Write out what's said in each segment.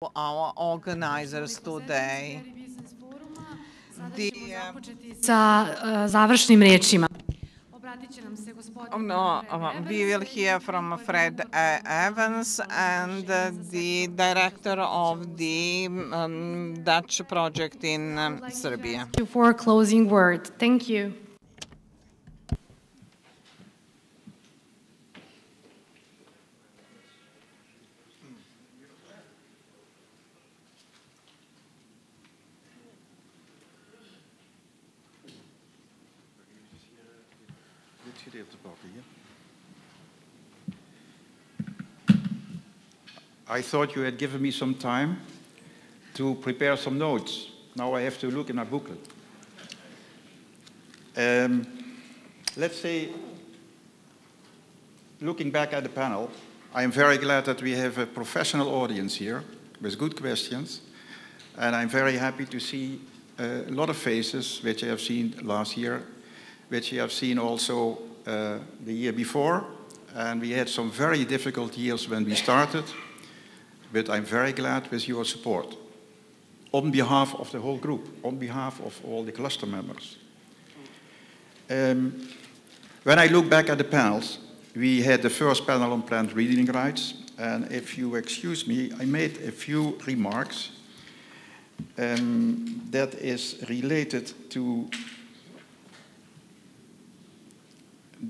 our organizers today. Sa završnim riječima. We will hear from Fred Evans and the director of the Dutch project in Serbia. Thank you for a closing word. Thank you. I thought you had given me some time to prepare some notes. Now I have to look in my booklet. Let's say, looking back at the panel, I am very glad that we have a professional audience here with good questions. And I'm very happy to see a lot of faces which I have seen last year, which I have seen also the year before. And we had some very difficult years when we started. But I'm very glad with your support on behalf of the whole group, on behalf of all the cluster members. When I look back at the panels, we had the first panel on plant breeding rights, and if you excuse me, I made a few remarks that is related to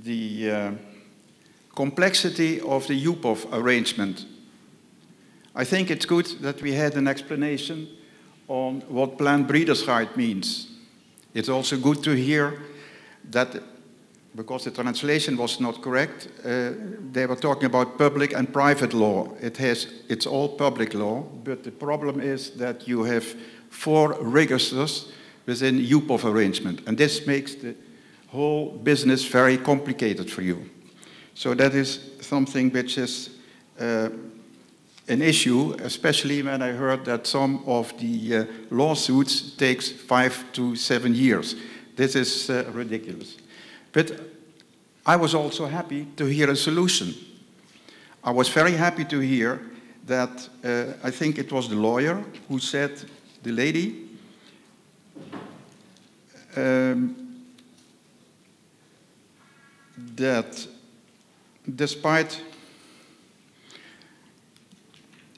the complexity of the UPOV arrangement. I think it's good that we had an explanation on what plant breeders' right means. It's also good to hear that, because the translation was not correct, they were talking about public and private law. It's all public law, but the problem is that you have 4 registers within UPOV arrangement, and this makes the whole business very complicated for you. So that is something which is an issue, especially when I heard that some of the lawsuits takes 5 to 7 years. This is ridiculous. But I was also happy to hear a solution. I was very happy to hear that, I think it was the lawyer who said, the lady, that despite,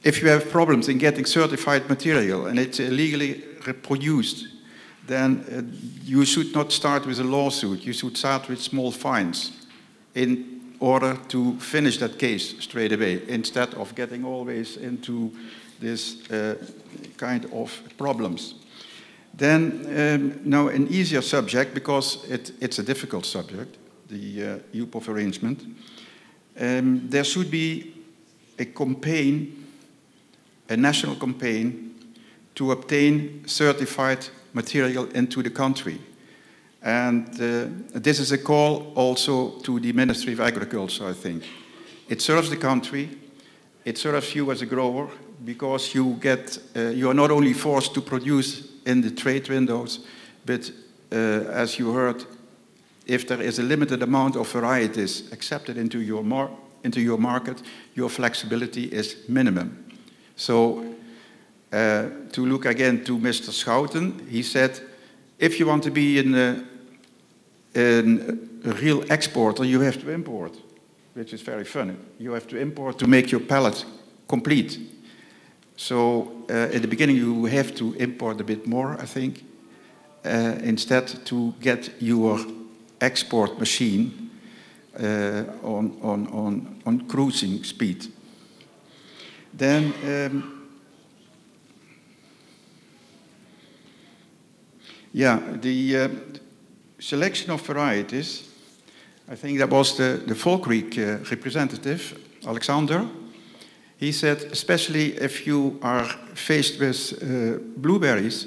if you have problems in getting certified material and it's illegally reproduced, then you should not start with a lawsuit. You should start with small fines in order to finish that case straight away, instead of getting always into this kind of problems. Then, now an easier subject, because it's a difficult subject, the UPOV arrangement. There should be a campaign, a national campaign, to obtain certified material into the country. And this is a call also to the Ministry of Agriculture, I think. It serves the country, it serves you as a grower, because you are not only forced to produce in the trade windows, but as you heard, if there is a limited amount of varieties accepted into your market, your flexibility is minimum. So, to look again to Mr. Schouten, he said, if you want to be a real exporter, you have to import, which is very funny. You have to import to make your pallet complete. So, at the beginning, you have to import a bit more, I think, instead to get your export machine on cruising speed. Then, the selection of varieties, I think that was the Volkreek representative, Alexander. He said, especially if you are faced with blueberries,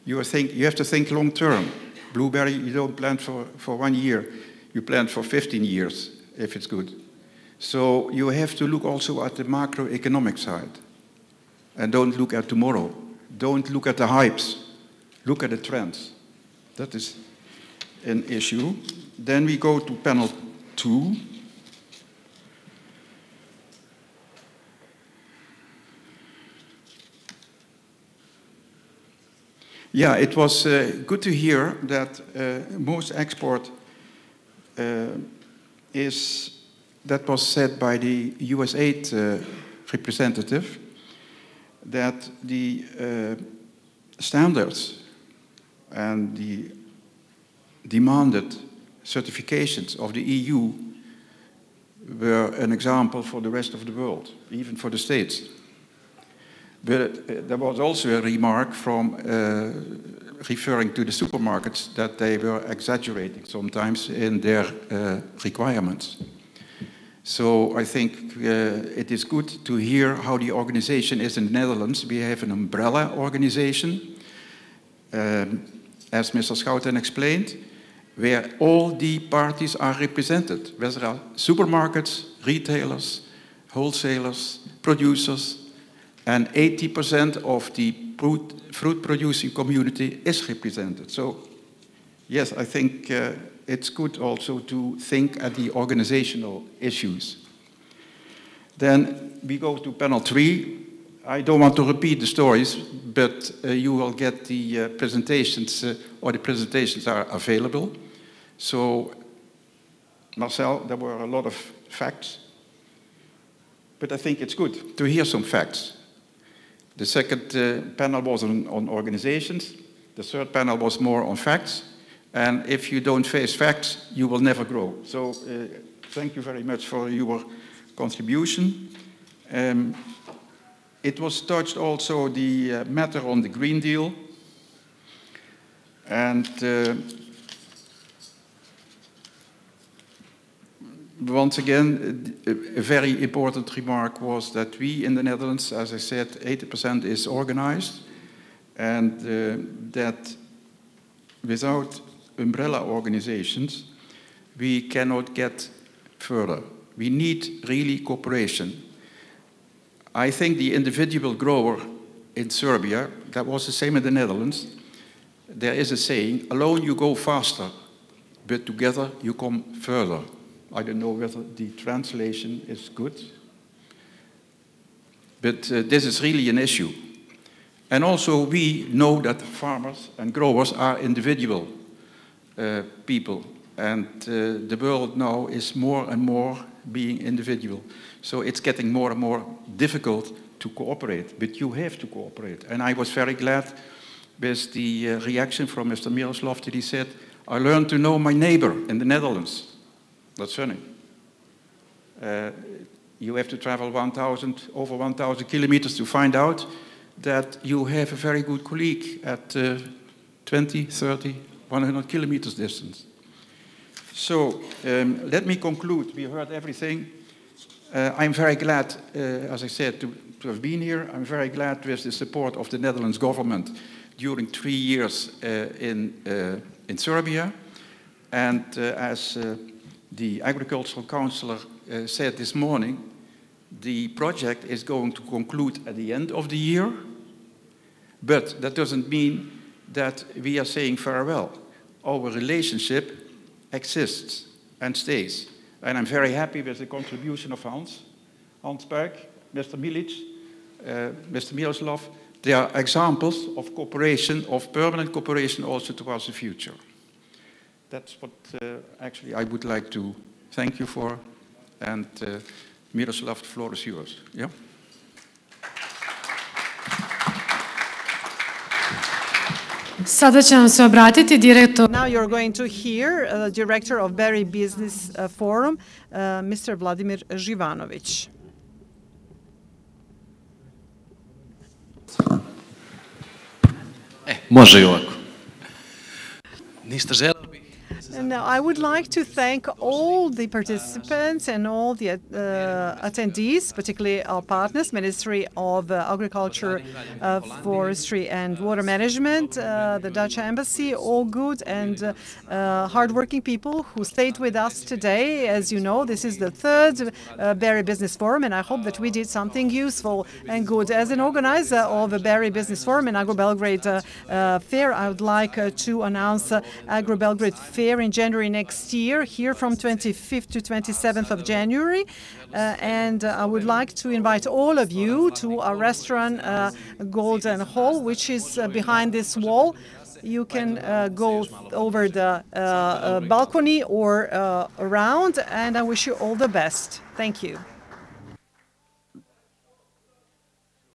you have to think long term. Blueberry, you don't plant for 1 year, you plant for 15 years, if it's good. So you have to look also at the macroeconomic side. And don't look at tomorrow. Don't look at the hypes. Look at the trends. That is an issue. Then we go to panel 2. Yeah, it was good to hear that most export that was said by the USAID representative, that the standards and the demanded certifications of the EU were an example for the rest of the world, even for the States. But there was also a remark from referring to the supermarkets that they were exaggerating sometimes in their requirements. So I think it is good to hear how the organization is in the Netherlands. We have an umbrella organization, as Mr. Schouten explained, where all the parties are represented, whether there are supermarkets, retailers, wholesalers, producers, and 80% of the fruit-producing community is represented. So, yes, I think it's good also to think at the organizational issues. Then we go to panel 3. I don't want to repeat the stories, but you will get the presentations, or the presentations are available. So, Marcel, there were a lot of facts, but I think it's good to hear some facts. The second panel was on organizations. The third panel was more on facts. And if you don't face facts, you will never grow. So thank you very much for your contribution. It was touched also the matter on the Green Deal. And once again, a very important remark was that we in the Netherlands, as I said, 80% is organized, and that without umbrella organizations, we cannot get further. We need really cooperation. I think the individual grower in Serbia, that was the same in the Netherlands, there is a saying, alone you go faster, but together you come further. I don't know whether the translation is good, but this is really an issue. And also we know that farmers and growers are individual people, and the world now is more and more being individual. So it's getting more and more difficult to cooperate, but you have to cooperate. And I was very glad with the reaction from Mr. Miroslav that he said, I learned to know my neighbor in the Netherlands. That's funny. You have to travel over 1,000 kilometers to find out that you have a very good colleague at 20, 30, 100 kilometers distance. So let me conclude. We heard everything. I'm very glad, as I said, to have been here. I'm very glad with the support of the Netherlands government during 3 years in Serbia. And as the agricultural councillor said this morning, the project is going to conclude at the end of the year, but that doesn't mean that we are saying farewell. Our relationship exists and stays. And I'm very happy with the contribution of Hans Berg, Mr. Milic, Mr. Miroslav. They are examples of cooperation, of permanent cooperation also towards the future. That's what actually I would like to thank you for. And Miroslav, the floor is yours. Yeah? Sada će nam se obratiti direktor. Now you're going to hear the director of Berry Business Forum, Mr. Vladimir Živanović. Može i ovako. Ništa želeo bih. And I would like to thank all the participants and all the attendees, particularly our partners, Ministry of Agriculture, Forestry and Water Management, the Dutch Embassy, all good and hardworking people who stayed with us today. As you know, this is the third Berry Business Forum, and I hope that we did something useful and good. As an organizer of a Berry Business Forum and Agro Belgrade Fair, I would like to announce Agro Belgrade Fair in January next year, here from 25th to 27th of January. And I would like to invite all of you to our restaurant, Golden Hall, which is behind this wall. You can go over the balcony or around, and I wish you all the best. Thank you.